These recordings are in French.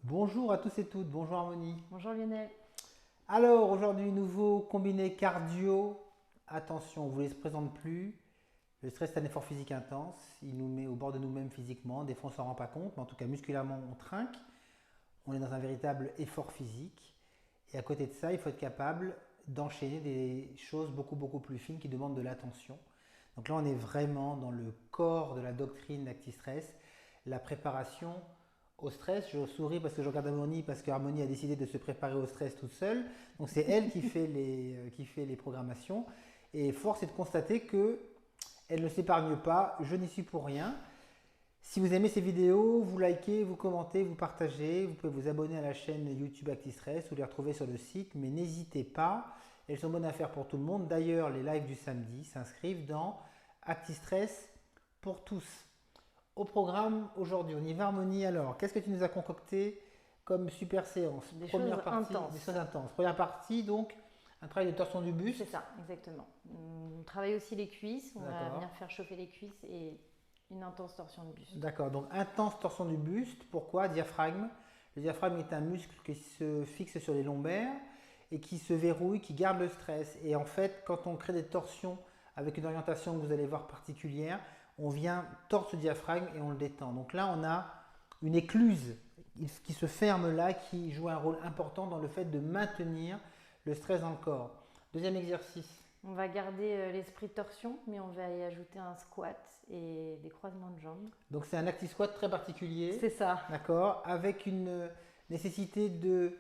Bonjour à tous et toutes, bonjour Harmonie. Bonjour Lionel. Alors aujourd'hui, nouveau combiné cardio. Attention, on ne vous les présente plus. Le stress est un effort physique intense. Il nous met au bord de nous-mêmes physiquement. Des fois, on ne s'en rend pas compte, mais en tout cas, musculairement, on trinque. On est dans un véritable effort physique. Et à côté de ça, il faut être capable d'enchaîner des choses beaucoup plus fines qui demandent de l'attention. Donc là, on est vraiment dans le corps de la doctrine d'ActiStress, la préparation au stress. Je souris parce que je regarde Harmonie, parce qu'Harmonie a décidé de se préparer au stress toute seule. Donc c'est elle qui fait les programmations. Et force est de constater que elle ne s'épargne pas. Je n'y suis pour rien. Si vous aimez ces vidéos, vous likez, vous commentez, vous partagez. Vous pouvez vous abonner à la chaîne YouTube ActiStress ou les retrouver sur le site. Mais n'hésitez pas, elles sont bonnes à faire pour tout le monde. D'ailleurs, les lives du samedi s'inscrivent dans ActiStress pour tous. Au programme aujourd'hui, on y va Harmonie alors. Qu'est-ce que tu nous as concocté comme super séance? Des Première choses partie, des intenses. choses intenses. Première partie, donc, un travail de torsion du C'est buste. ça, exactement. On travaille aussi les cuisses. On va D'accord. venir faire chauffer les cuisses et une intense torsion de buste. D'accord, donc intense torsion du buste. Pourquoi? Diaphragme. Le diaphragme est un muscle qui se fixe sur les lombaires et qui se verrouille, qui garde le stress. Et en fait, quand on crée des torsions avec une orientation que vous allez voir particulière, on vient tordre ce diaphragme et on le détend. Donc là, on a une écluse qui se ferme là, qui joue un rôle important dans le fait de maintenir le stress dans le corps. Deuxième exercice. On va garder l'esprit de torsion, mais on va y ajouter un squat et des croisements de jambes. Donc c'est un active squat très particulier, C'est ça. d'accord, avec une nécessité de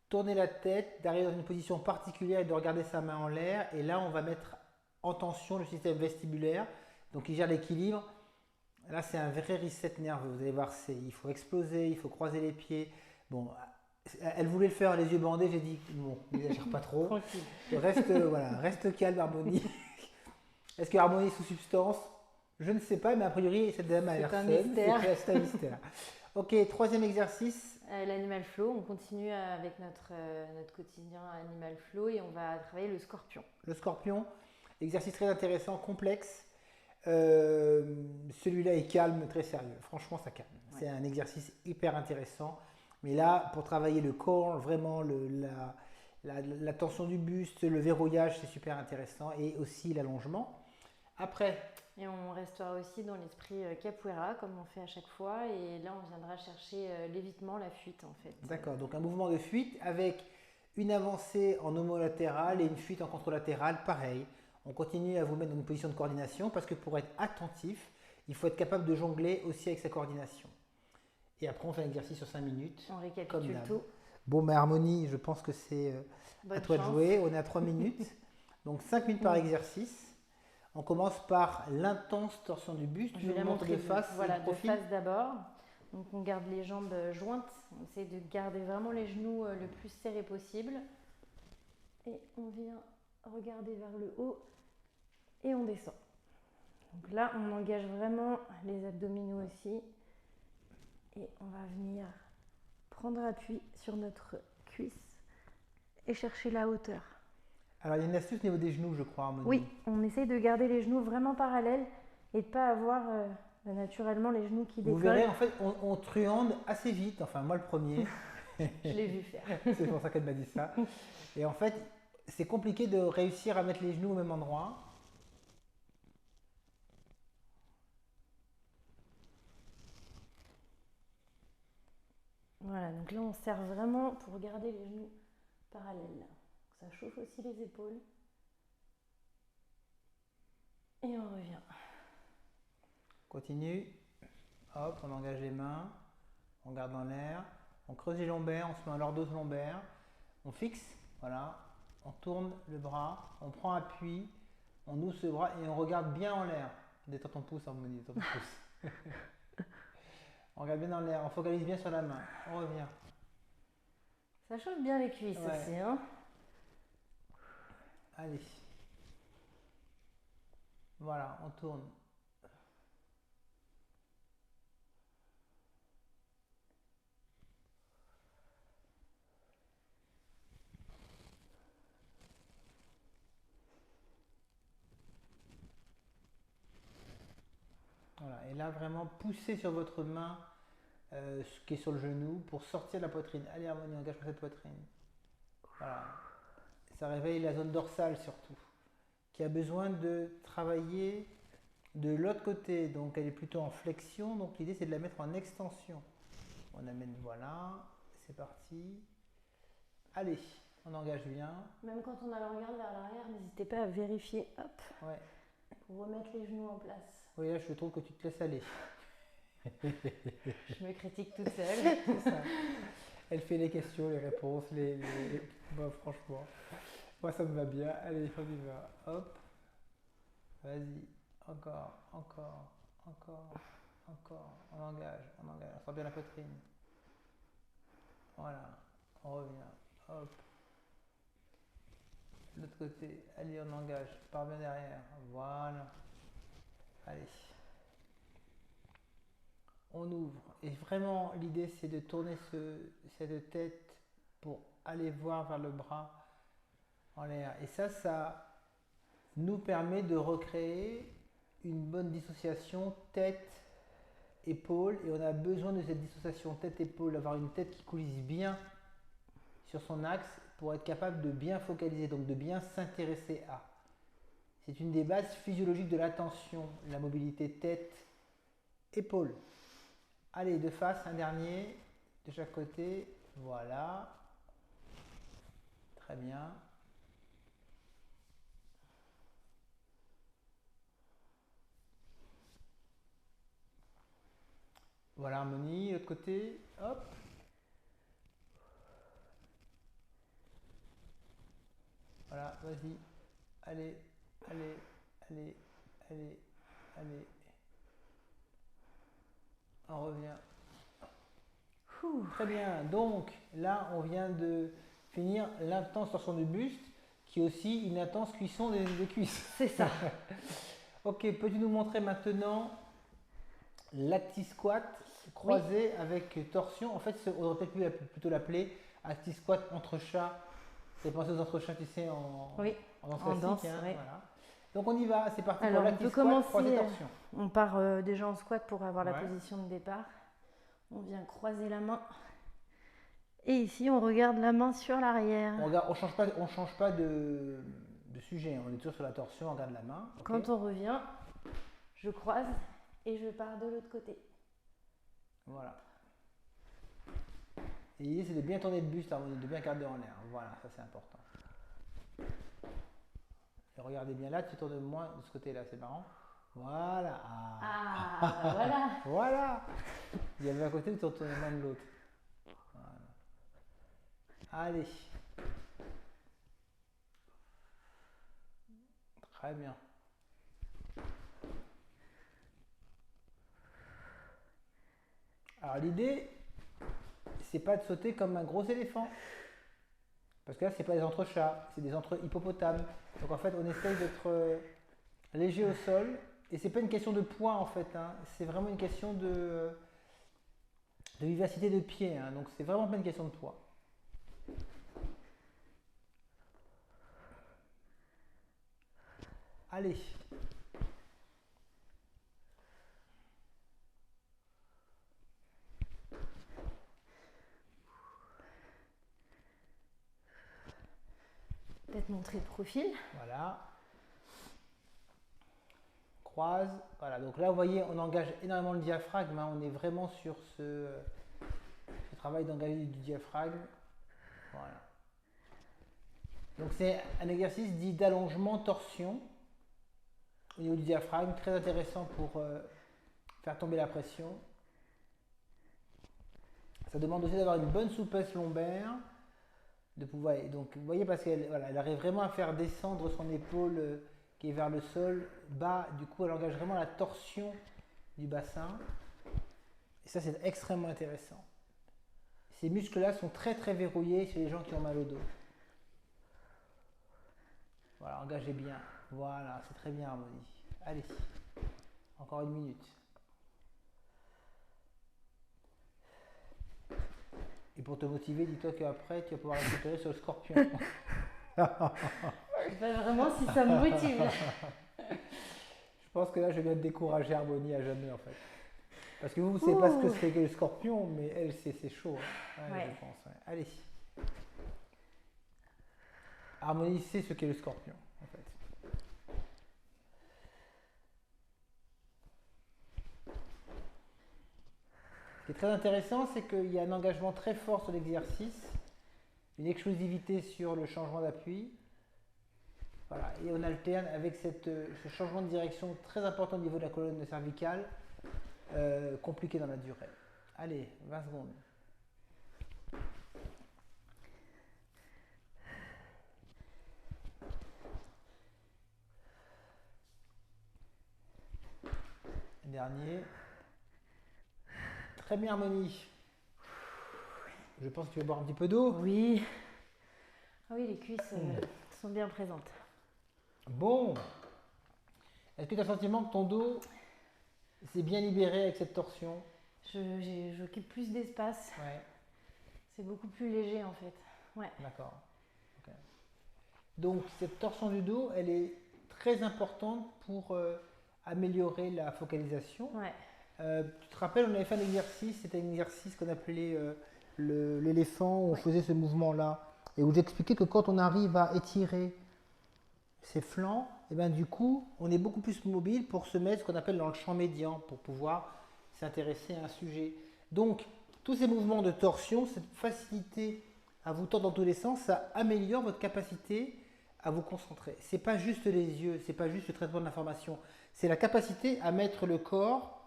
tourner la tête, d'arriver dans une position particulière et de regarder sa main en l'air. Et là, on va mettre en tension le système vestibulaire, donc il gère l'équilibre. Là, c'est un vrai reset nerveux. Vous allez voir, il faut exploser, il faut croiser les pieds. Bon, elle voulait le faire les yeux bandés. J'ai dit, bon, n'exagère pas trop. Tranquille. Reste, voilà, reste calme, Harmonie. Est-ce que Harmonie est sous substance? Je ne sais pas, mais a priori, cette dame a l'air C'est un saine. mystère. C'est un mystère. Ok, troisième exercice. L'animal flow, on continue avec notre quotidien animal flow et on va travailler le scorpion. Le scorpion. Exercice très intéressant, complexe. Celui-là est calme, très sérieux. Franchement, ça calme. Ouais. C'est un exercice hyper intéressant. Mais là, pour travailler le corps, vraiment la tension du buste, le verrouillage, c'est super intéressant. Et aussi l'allongement. Après, Et on restera aussi dans l'esprit capoeira, comme on fait à chaque fois. Et là, on viendra chercher l'évitement, la fuite, en fait. d'accord, donc un mouvement de fuite avec une avancée en homolatérale et une fuite en contralatérale, pareil. On continue à vous mettre dans une position de coordination parce que pour être attentif, il faut être capable de jongler aussi avec sa coordination. Et après, on fait un exercice sur 5 minutes. On Comme récapitule d'hab. tout. Bon, mais Harmonie, je pense que c'est à Bonne toi de chance. jouer. On est à 3 minutes. Donc 5 minutes par exercice. On commence par l'intense torsion du buste. Je vais la montre montrer de face. Voilà, de de profil. face d'abord. Donc on garde les jambes jointes. On essaie de garder vraiment les genoux le plus serrés possible. Et on vient regarder vers le haut et on descend. Donc là, on engage vraiment les abdominaux aussi. Et on va venir prendre appui sur notre cuisse et chercher la hauteur. Alors, il y a une astuce au niveau des genoux, je crois, Harmonie. Oui, on essaye de garder les genoux vraiment parallèles et de ne pas avoir naturellement les genoux qui Vous décollent. verrez, en fait, on truande assez vite. Enfin, moi, le premier. Je l'ai vu faire. C'est pour ça qu'elle m'a dit ça. Et en fait, c'est compliqué de réussir à mettre les genoux au même endroit. Voilà, donc là on serre vraiment pour garder les genoux parallèles. Ça chauffe aussi les épaules. Et on revient. Continue. Hop, on engage les mains. On garde dans l'air. On creuse les lombaires. On se met en lordose lombaire. On fixe. Voilà. On tourne le bras. On prend appui. On ouvre ce bras et on regarde bien en l'air. Détends ton pouce, Harmonie. Détends ton pouce. On regarde bien dans l'air. On focalise bien sur la main. On revient. Ça chauffe bien les cuisses Ouais. aussi, hein. Allez. Voilà, on tourne. Voilà, et là vraiment poussez sur votre main ce qui est sur le genou pour sortir de la poitrine. Allez Harmonie, engage sur cette poitrine. Voilà. Ça réveille la zone dorsale surtout, qui a besoin de travailler de l'autre côté. Donc elle est plutôt en flexion, donc l'idée c'est de la mettre en extension. On amène, voilà, c'est parti. Allez, on engage bien. Même quand on a le regard vers l'arrière, n'hésitez pas à vérifier, hop, Ouais. pour remettre les genoux en place. Oui, là je trouve que tu te laisses aller. Je me critique toute seule. C'est ça. Elle fait les questions, les réponses, Bon, franchement, moi ça me va bien. Allez, on y va. Hop. Vas-y. Encore. On engage. On sent bien la poitrine. Voilà. On revient. Hop. De l'autre côté. Allez, on engage. Pars bien derrière. Voilà. Allez. On ouvre. Et vraiment, l'idée, c'est de tourner cette tête pour aller voir vers le bras en l'air. Et ça nous permet de recréer une bonne dissociation tête-épaule. Et on a besoin de cette dissociation tête-épaule, d'avoir une tête qui coulisse bien sur son axe pour être capable de bien focaliser, donc de bien s'intéresser à. C'est une des bases physiologiques de l'attention, la mobilité tête-épaule. Allez, de face, un dernier, de chaque côté, voilà. Très bien. Voilà, Harmonie, l'autre côté, hop. Voilà, vas-y. Allez. On revient. Très bien. Donc, là, on vient de finir l'intense torsion du buste, qui est aussi une intense cuisson des cuisses. C'est ça. Ok, peux-tu nous montrer maintenant l'acti squat croisé avec torsion? En fait, on aurait peut-être plutôt l'appeler acti squat entre-chat. C'est pensé aux entre-chats, tu sais, en danse classique. Oui. Voilà. Donc on y va, c'est parti. Alors, pour l'acti squat croisé torsion. On part déjà en squat pour avoir la position de départ. On vient croiser la main. Et ici, on regarde la main sur l'arrière. On change pas de sujet, on est toujours sur la torsion, on regarde la main. Okay. Quand on revient, je croise et je pars de l'autre côté. Voilà. Et l'idée, c'est de bien tourner le buste, de bien garder en l'air. Voilà, ça c'est important. Et regardez bien là, tu tournes moins de ce côté-là, c'est marrant. Voilà. Voilà. Voilà. Il y avait un côté où tu tournais moins de l'autre. Voilà. Allez. Très bien. Alors l'idée, c'est pas de sauter comme un gros éléphant. Parce que là, c'est pas des entrechats, c'est des entre-hippopotames. Donc en fait, on essaye d'être léger au sol. Et c'est pas une question de poids en fait. C'est vraiment une question de vivacité de pied. Donc c'est vraiment pas une question de poids. Allez. Peut-être montrer le profil. Voilà. Croise. Voilà. Donc là, vous voyez, on engage énormément le diaphragme. On est vraiment sur ce travail d'engager du diaphragme. Voilà. Donc c'est un exercice dit d'allongement torsion au niveau du diaphragme, très intéressant pour faire tomber la pression. Ça demande aussi d'avoir une bonne souplesse lombaire, de pouvoir. Donc vous voyez, parce qu'elle elle arrive vraiment à faire descendre son épaule qui est vers le sol bas. Du coup, elle engage vraiment la torsion du bassin. Et ça, c'est extrêmement intéressant. Ces muscles-là sont très très verrouillés chez les gens qui ont mal au dos. Voilà, engagez bien. Voilà, c'est très bien, Harmonie. Allez, encore une minute. Et pour te motiver, dis-toi qu'après, tu vas pouvoir récupérer sur le scorpion. Vraiment, si ça me motive. Je pense que là, je viens de décourager Harmonie à jamais, en fait. Parce que vous ne savez pas ce que c'est que le scorpion, mais elle, c'est chaud. Hein. Ouais. Je pense. Ouais. Allez. Harmonie sait ce qu'est le scorpion, en fait. Ce qui est très intéressant, c'est qu'il y a un engagement très fort sur l'exercice, une exclusivité sur le changement d'appui. Voilà. Et on alterne avec ce changement de direction très important au niveau de la colonne cervicale, compliqué dans la durée. Allez, 20 secondes. Dernier. Très bien, Harmonie. Je pense que tu vas boire un petit peu d'eau. Oui. Ah oui, les cuisses sont bien présentes. Bon. Est-ce que tu as le sentiment que ton dos s'est bien libéré avec cette torsion? J'occupe plus d'espace. Ouais. C'est beaucoup plus léger en fait. Ouais. D'accord. Okay. Donc cette torsion du dos, elle est très importante pour améliorer la focalisation. Ouais. Tu te rappelles, on avait fait un exercice, c'était un exercice qu'on appelait l'éléphant, où on faisait ce mouvement-là, et où j'expliquais que quand on arrive à étirer ses flancs, et ben du coup, on est beaucoup plus mobile pour se mettre ce qu'on appelle dans le champ médian, pour pouvoir s'intéresser à un sujet. Donc, tous ces mouvements de torsion, cette facilité à vous tordre dans tous les sens, ça améliore votre capacité à vous concentrer. C'est pas juste les yeux, c'est pas juste le traitement de l'information, c'est la capacité à mettre le corps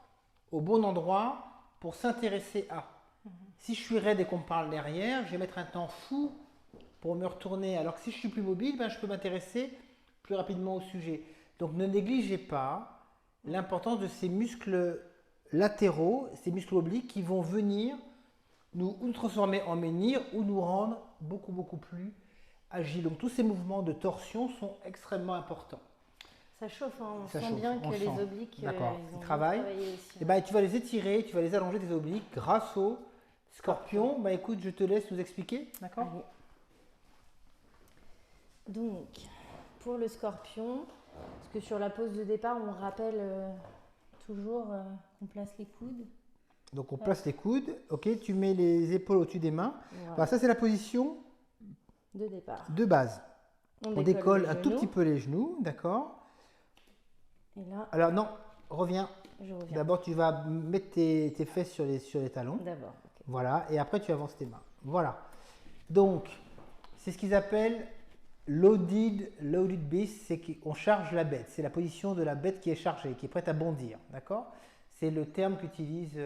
au bon endroit pour s'intéresser à. Si je suis raide et qu'on me parle derrière, je vais mettre un temps fou pour me retourner. Alors que si je suis plus mobile, ben, je peux m'intéresser plus rapidement au sujet. Donc ne négligez pas l'importance de ces muscles latéraux, ces muscles obliques qui vont venir nous transformer en menhir ou nous rendre beaucoup plus agiles. Donc tous ces mouvements de torsion sont extrêmement importants. Ça chauffe, hein. On Ça sent chauffe, bien on que le les sent. obliques, D'accord, ils ont bien travaillent. travaillé aussi. Et ben, tu vas les étirer, tu vas les allonger tes obliques grâce au scorpion. Bah écoute, je te laisse nous expliquer, d'accord? Allez. Donc, pour le scorpion, parce que sur la pose de départ, on rappelle toujours qu'on place les coudes. Donc on place les coudes, ok, tu mets les épaules au-dessus des mains. Voilà. Bah, ça c'est la position De départ. de base. On décolle les un tout genoux. petit peu les genoux, d'accord? Et là, Alors non, reviens. je reviens. D'abord tu vas mettre tes fesses sur les talons. D'abord. Ok. Voilà, et après tu avances tes mains. Voilà. Donc, c'est ce qu'ils appellent loaded beast, c'est qu'on charge la bête. C'est la position de la bête qui est chargée, qui est prête à bondir, d'accord? C'est le terme qu'utilisent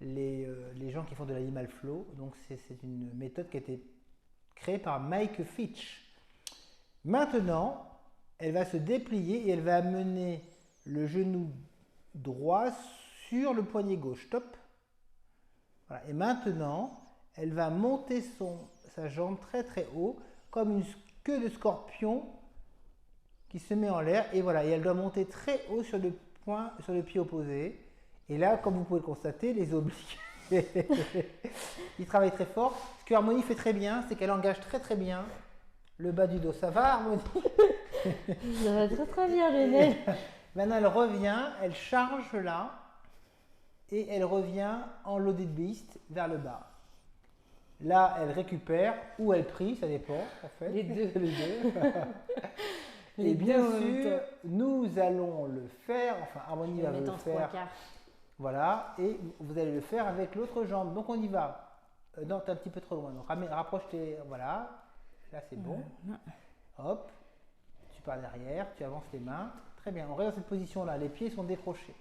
les gens qui font de l'animal flow. Donc, c'est une méthode qui a été créée par Mike Fitch. Maintenant, elle va se déplier et elle va amener le genou droit sur le poignet gauche. Top. Voilà. Et maintenant, elle va monter sa jambe très haut, comme une queue de scorpion qui se met en l'air. Et voilà, et elle doit monter très haut sur le pied opposé. Et là, comme vous pouvez le constater, les obliques, ils travaillent très fort. Ce que Harmonie fait très bien, c'est qu'elle engage très bien le bas du dos. Ça va, Harmonie? Ça va très bien, Lionel. Maintenant, elle revient, elle charge là, et elle revient en loaded beast vers le bas. Là, elle récupère ou elle prie, ça dépend en fait. Les deux. Les deux. Les Et bien deux en même sûr, temps. nous allons le faire, enfin Harmonie va le faire. Voilà, et vous allez le faire avec l'autre jambe. Donc on y va. Non, t'es un petit peu trop loin. Donc rapproche tes. Voilà. Là c'est bon. Hop. Tu pars derrière, tu avances tes mains. Très bien. On reste dans cette position-là. Les pieds sont décrochés.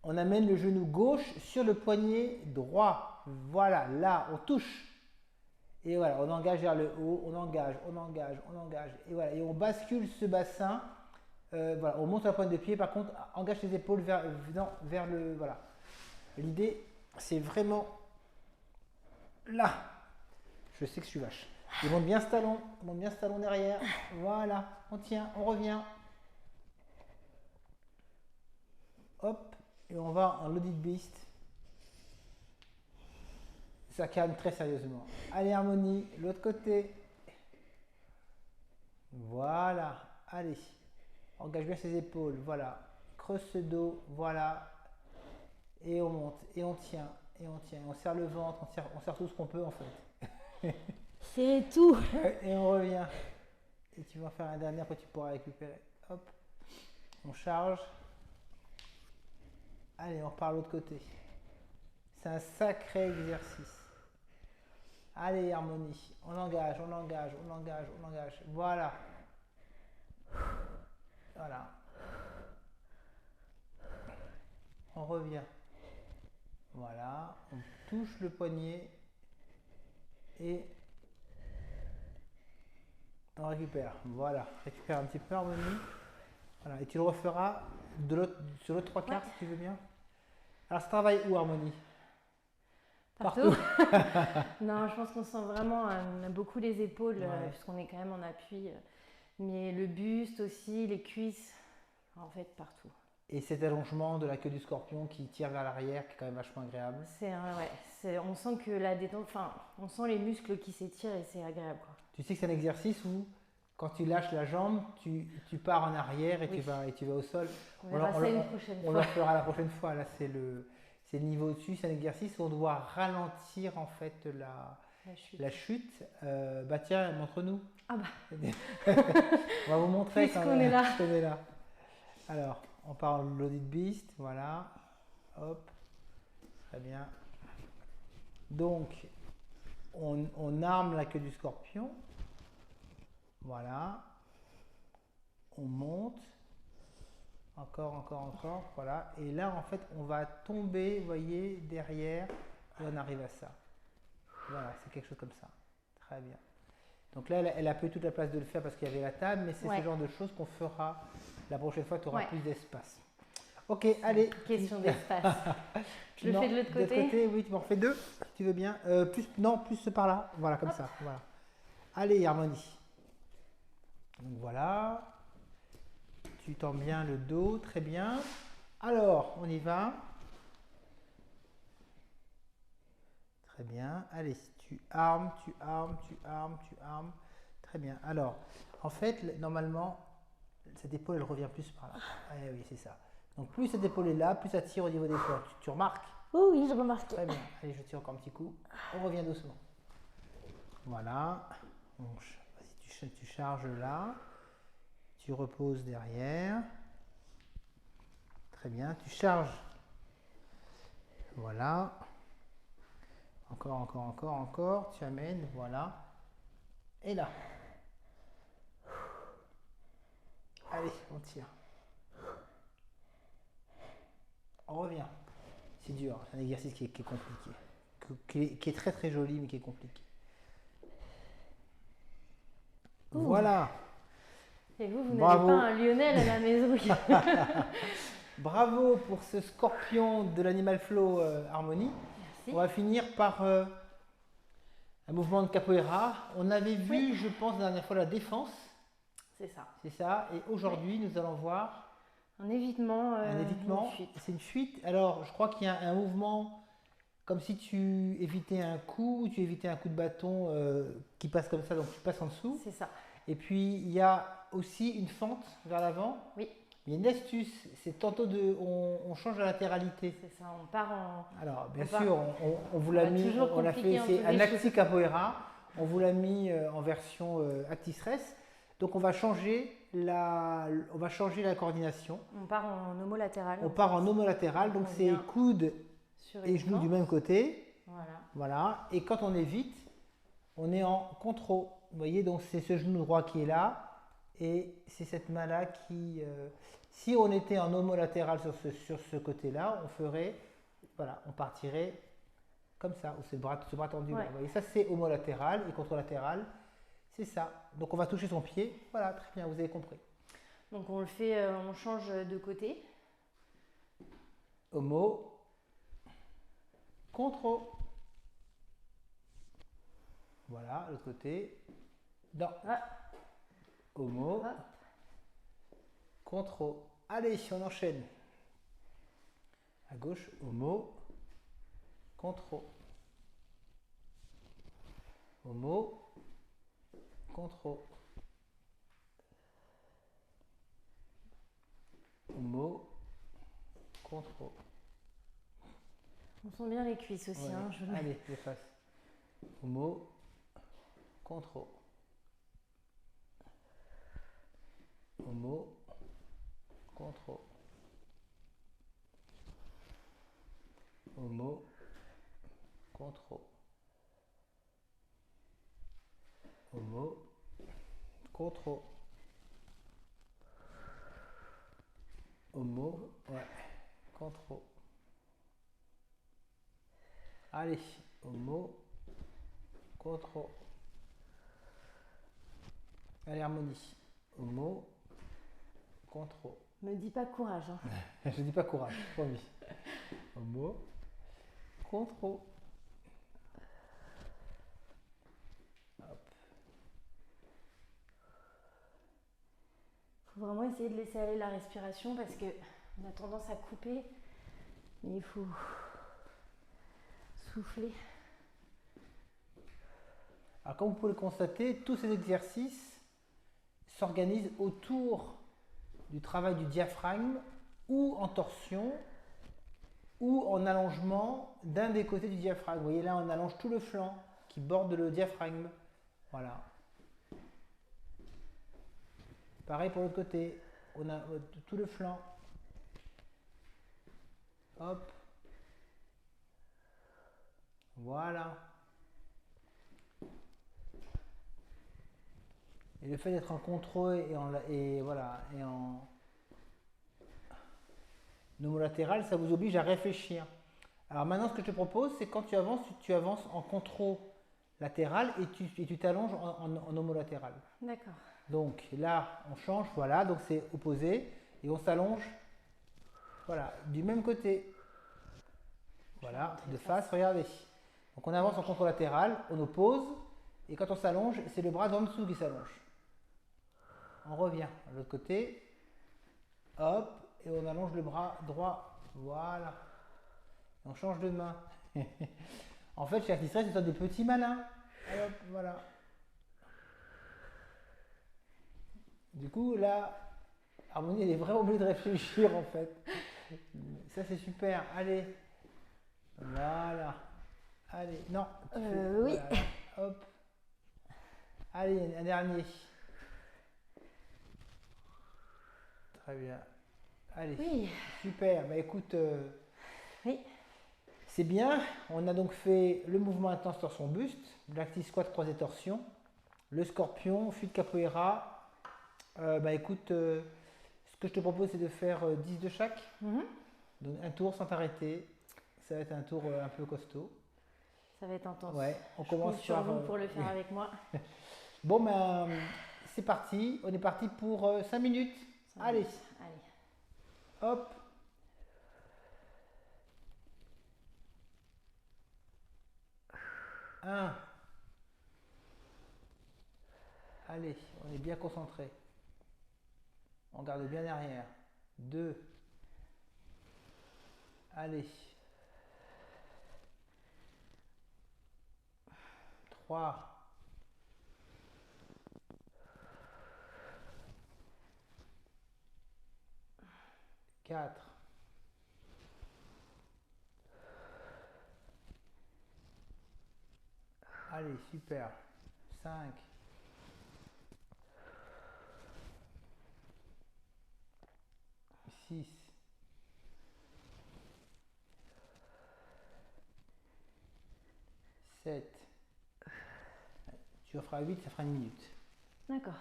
On amène le genou gauche sur le poignet droit. Voilà, là, on touche. Et voilà, on engage vers le haut, on engage. Et voilà, et on bascule ce bassin. Voilà, on monte sur la pointe de pied. Par contre, engage les épaules vers le. Voilà. L'idée, c'est vraiment là. Je sais que je suis vache. Il monte bien ce talon derrière. Voilà, on tient, on revient. Hop, et on va en loaded beast. Ça calme très sérieusement. Allez, Harmonie, l'autre côté. Voilà, allez. Engage bien ses épaules, voilà. Creuse ce dos, voilà. Et on monte, et on tient, et on tient. On serre le ventre, on serre tout ce qu'on peut en fait. C'est tout. Et on revient. Et tu vas faire un dernier, après tu pourras récupérer. Hop, on charge. Allez, on repart de l'autre côté. C'est un sacré exercice. Allez, harmonie. On engage, on engage, on engage, on engage. Voilà. Voilà. On revient. Voilà. On touche le poignet. Et on récupère. Voilà. Récupère un petit peu, harmonie. Voilà. Et tu le referas sur l'autre trois quarts si tu veux bien. Alors, ça travaille où, harmonie? Partout. Non, je pense qu'on sent vraiment beaucoup les épaules, puisqu'on est quand même en appui. Mais le buste aussi, les cuisses, en fait, partout. Et cet allongement de la queue du scorpion qui tire vers l'arrière, qui est quand même vachement agréable. On sent que la détente, on sent les muscles qui s'étirent et c'est agréable, quoi. Tu sais que c'est un exercice où, quand tu lâches la jambe, tu pars en arrière et, tu vas au sol. On verra ça une prochaine fois. On le fera la prochaine fois. Là, c'est le niveau au-dessus. C'est un exercice où on doit ralentir en fait la chute. Bah tiens, montre-nous. Ah bah. On va vous montrer quand on est là. On est là. Alors, on part en loaded beast. Voilà. Hop. Très bien. Donc, on arme la queue du scorpion. Voilà. On monte. Encore, encore, encore. Voilà. Et là, en fait, on va tomber, vous voyez, derrière. Et on arrive à ça. Voilà, c'est quelque chose comme ça. Très bien. Donc là, elle a pas eu toute la place de le faire parce qu'il y avait la table, mais c'est ce genre de choses qu'on fera la prochaine fois. Tu auras plus d'espace. Ok, allez. Question d'espace. Je le fais de l'autre côté. De l'autre côté, oui, tu m'en refais deux, si tu veux bien. Plus par là. Voilà, comme ça. Voilà. Allez, harmonie. Donc voilà. Tu tends bien le dos, très bien. Alors, on y va. Très bien. Allez, tu armes, tu armes, tu armes, tu armes. Très bien. Alors, en fait, normalement, cette épaule, elle revient plus par là. Ah, oui, c'est ça. Donc, plus cette épaule est là, plus ça tire au niveau des flancs. Tu remarques? Oui, je remarque. Très bien. Allez, je tire encore un petit coup. On revient doucement. Voilà. Vas-y, tu charges là. Tu reposes derrière. Très bien. Tu charges. Voilà. Encore, encore, encore, encore. Tu amènes. Voilà. Et là. Allez, on tire. On revient. C'est dur. C'est un exercice qui est compliqué. Qui est très très joli, mais qui est compliqué. Ouh. Voilà. Et vous n'avez pas un Lionel à la maison. Bravo pour ce scorpion de l'Animal Flow Harmonie. Merci. On va finir par un mouvement de capoeira. On avait vu, je pense, la dernière fois la défense. C'est ça. C'est ça. Et aujourd'hui, nous allons voir un évitement. Un évitement. C'est une fuite. Alors, je crois qu'il y a un mouvement comme si tu évitais un coup, tu évitais un coup de bâton qui passe comme ça, donc tu passes en dessous. C'est ça. Et puis, il y a aussi une fente vers l'avant. Oui. Il y a une astuce, c'est tantôt on change la latéralité. C'est ça, on part en... Alors, bien sûr, on vous l'a mis, on l'a fait, c'est un Acti Capoeira. On vous l'a mis en version Acti Stress. Donc, on va changer la coordination. On part en homolatéral. On part en homolatéral, donc c'est coude et genoux du même côté. Voilà. Et quand on évite, on est en contrôle. Vous voyez, donc c'est ce genou droit qui est là. Et c'est cette main-là qui... si on était en homolatéral sur ce côté-là, on ferait... Voilà, on partirait comme ça, ou ce bras tendu. Là. Vous voyez, ça c'est homolatéral et controlatéral. C'est ça. Donc on va toucher son pied. Voilà, très bien, vous avez compris. Donc on le fait, on change de côté. Homo. Contro. Voilà, l'autre côté. Dans. Homo. Contro. Allez, on enchaîne. À gauche, homo. Contro. Homo. Contro. Homo. Contro. On sent bien les cuisses aussi. Ouais. Hein, Allez, je fasse. Homo, contrôle. Homo, contrôle. Homo, contrôle. Homo, contrôle. Homo, ouais, contrôle. Allez, homo, contrôle. Allez, harmonie. Homo, contrôle. Me dis pas courage. Hein. Je dis pas courage, promis. Homo, contrôle. Hop. Faut vraiment essayer de laisser aller la respiration parce que on a tendance à couper, mais il faut souffler. Alors, comme vous pouvez le constater, tous ces exercices s'organisent autour du travail du diaphragme ou en torsion ou en allongement d'un des côtés du diaphragme. Vous voyez là, on allonge tout le flanc qui borde le diaphragme. Voilà. Pareil pour l'autre côté. On a tout le flanc. Hop. Voilà. Et le fait d'être en contrôle et en homolatéral, ça vous oblige à réfléchir. Alors maintenant, ce que je te propose, c'est quand tu avances en contrôle latéral et tu t'allonges en homolatéral. D'accord. Donc là, on change, voilà, donc c'est opposé, et on s'allonge, voilà, du même côté. Voilà, de face, regardez. Donc on avance en contrôle latéral, on oppose, et quand on s'allonge, c'est le bras d'en dessous qui s'allonge. On revient à l'autre côté, hop, et on allonge le bras droit, voilà. On change de main. En fait, chez Artistress, ce sont des petits malins. Hop, voilà. Du coup, là, Harmonie, elle est vraiment obligée de réfléchir, en fait. Ça, c'est super. Allez. Voilà. Allez. Non. Oui. Voilà, hop. Allez, un dernier. Très bien. Allez. Oui. Super. Bah écoute, Oui. c'est bien. On a donc fait le mouvement intense torsion buste, l'active squat croisé torsion, le scorpion, fuite capoeira. Bah écoute, ce que je te propose, c'est de faire 10 de chaque. Donc un tour sans t'arrêter. Ça va être un tour un peu costaud. Ça va être intense. Ouais, on Je commence compte sur par. vous pour le faire avec moi. Bon, ben, c'est parti. On est parti pour 5 minutes. Allez. Allez. Hop. Un. Allez, on est bien concentré. On garde bien derrière. 2. Allez. 3. 4. 'Allez, super. 5. 6. 7. Tu en feras 8, ça fera une minute. D'accord.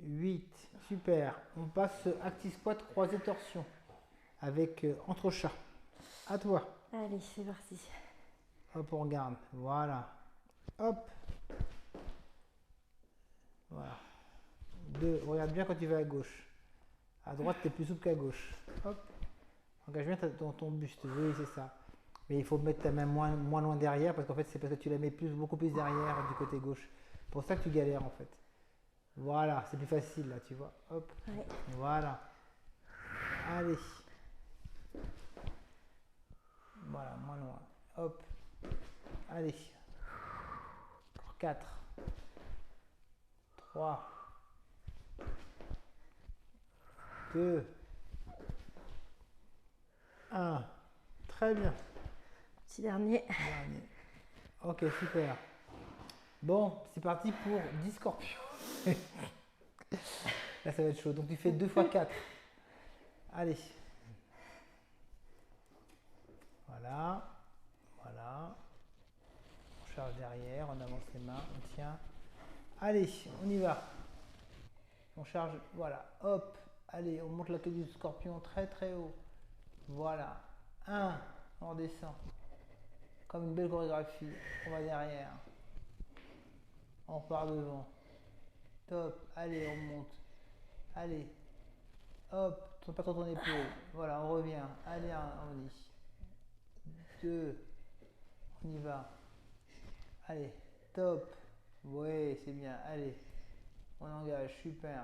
8. Super. On passe active squat croisé torsion avec entrechat. À toi. Allez, c'est parti. Hop, on regarde. Voilà. Hop. Voilà. 2. Regarde bien quand tu vas à gauche. À droite, tu es plus souple qu'à gauche. Hop. Engage bien ton buste. Oui, c'est ça. Mais il faut mettre ta main moins loin derrière parce qu'en fait, c'est parce que tu la mets beaucoup plus derrière du côté gauche. C'est pour ça que tu galères en fait. Voilà, c'est plus facile là, tu vois. Hop. Ouais. Voilà. Allez. Voilà, moins loin. Hop. Allez. Encore 4. 3. 2. 1. Très bien. Petit dernier. Dernier. Ok, super. Bon, c'est parti pour 10 scorpions. Là, ça va être chaud. Donc, tu fais 2 fois 4. Allez. Voilà. Voilà. On charge derrière, on avance les mains, on tient. Allez, on y va. On charge, voilà. Hop. Allez, on monte la queue du scorpion très très haut. Voilà. 1. On redescend. Comme une belle chorégraphie. On va derrière. On repart devant. Top. Allez, on monte. Allez. Hop. Tourne pas trop ton épaule. Voilà, on revient. Allez, on y. 2. On y va. Allez. Top. Ouais, c'est bien. Allez. On engage. Super.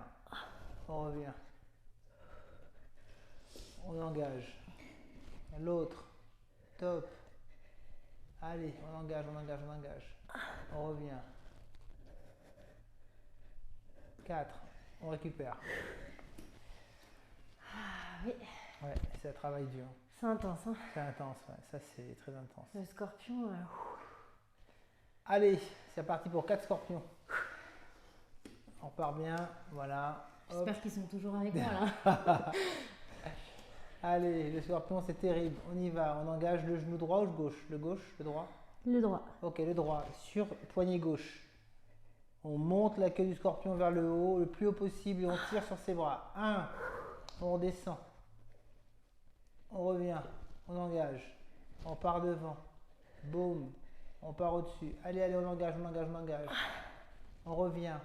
On revient. On engage. L'autre. Top. Allez, on engage, on engage, on engage. On revient. 4. On récupère. Ah oui. Ouais, c'est un travail dur. C'est intense, hein. C'est intense, ouais. Ça c'est très intense. Le scorpion. Allez, c'est parti pour 4 scorpions. On part bien, voilà. Hop. J'espère qu'ils sont toujours avec moi là. Allez, le scorpion c'est terrible. On y va, on engage le genou droit ou le gauche? Le gauche, le droit? Le droit. Ok, le droit, sur poignet gauche. On monte la queue du scorpion vers le haut, le plus haut possible, et on tire sur ses bras. 1, on redescend. On revient, on engage. On part devant. Boum, on part au-dessus. Allez, allez, on engage, on engage, on engage. On revient.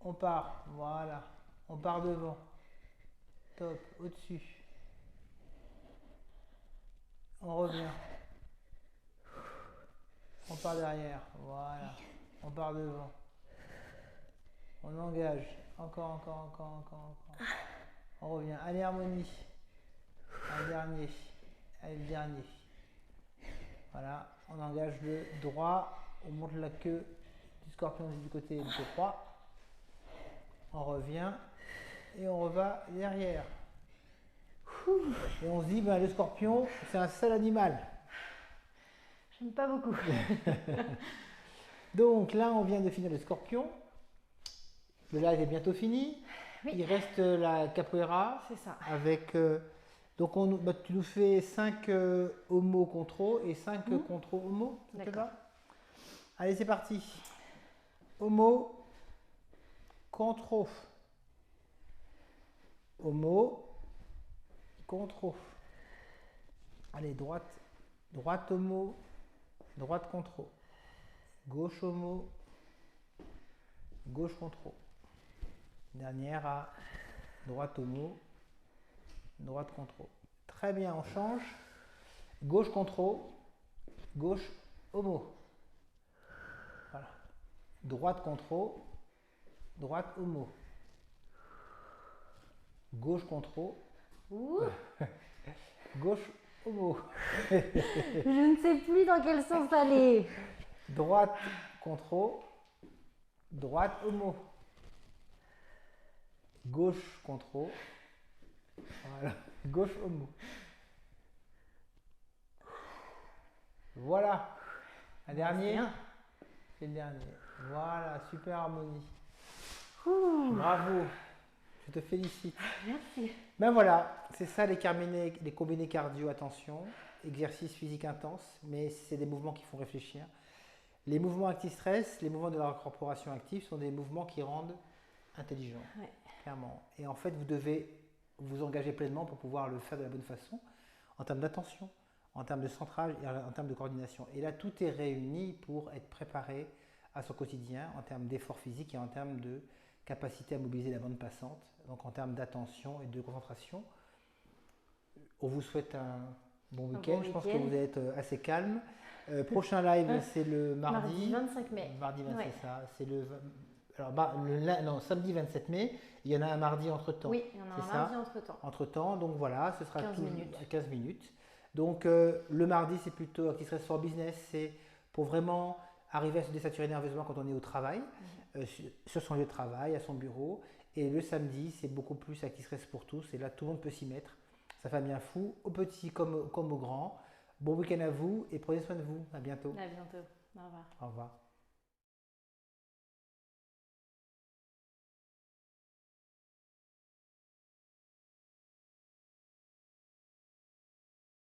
On part, voilà. On part devant. Top, au-dessus. On revient. On part derrière, voilà. On part devant. On engage. Encore, encore, encore, encore, encore. On revient. Allez, harmonie. Un dernier. Allez, le dernier. Voilà. On engage le droit. On monte la queue du scorpion du côté droit. On revient. Et on va derrière. Et on se dit, ben, le scorpion, c'est un seul animal. J'aime pas beaucoup. Donc là, on vient de finir le scorpion. Le live est bientôt fini. Oui. Il reste la capoeira. C'est ça. Avec, donc tu nous fais 5 homo contro et 5 contro homo. Ça te D'accord. va? Allez, c'est parti. Homo contro. Homo contro. Allez, droite. Droite homo. Droite contro. Gauche homo. Gauche contro. Dernière à droite homo. Droite contro. Très bien, on change. Gauche contro. Gauche homo. Voilà. Droite contro. Droite homo. Gauche contro. Ouh. Gauche homo. Je ne sais plus dans quel sens aller. Droite contro. Droite homo. Gauche contro. Voilà. Gauche homo. Voilà. Un dernier. C'est le dernier. Voilà, super harmonie. Ouh. Bravo. Je te félicite. Merci. Ben voilà, c'est ça les combinés cardio, attention, exercice physique intense, mais c'est des mouvements qui font réfléchir. Les mouvements anti-stress, les mouvements de la corporation active sont des mouvements qui rendent intelligent, Ouais. clairement. Et en fait, vous devez vous engager pleinement pour pouvoir le faire de la bonne façon, en termes d'attention, en termes de centrage et en termes de coordination. Et là, tout est réuni pour être préparé à son quotidien, en termes d'effort physique et en termes de capacité à mobiliser la bande passante, donc en termes d'attention et de concentration. On vous souhaite un bon week-end. bon Je pense week-end. que vous allez être assez calme. Prochain live, c'est le mardi. Mardi 25 mai. Mardi 27, Ouais. c'est ça. C'est samedi 27 mai. Il y en a un mardi entre-temps. Oui, il y en a C'est un ça. mardi entre-temps. Entre-temps, donc voilà, ce sera 15 tout minutes. à 15 minutes. Donc le mardi, c'est plutôt Acti-Stress for Business. C'est pour vraiment arriver à se désaturer nerveusement quand on est au travail, sur son lieu de travail, à son bureau. Et le samedi, c'est beaucoup plus Acti-Stress pour tous. Et là, tout le monde peut s'y mettre. Ça fait un bien fou, aux petits comme aux grands. Bon week-end à vous et prenez soin de vous. À bientôt. À bientôt. Au revoir. Au revoir.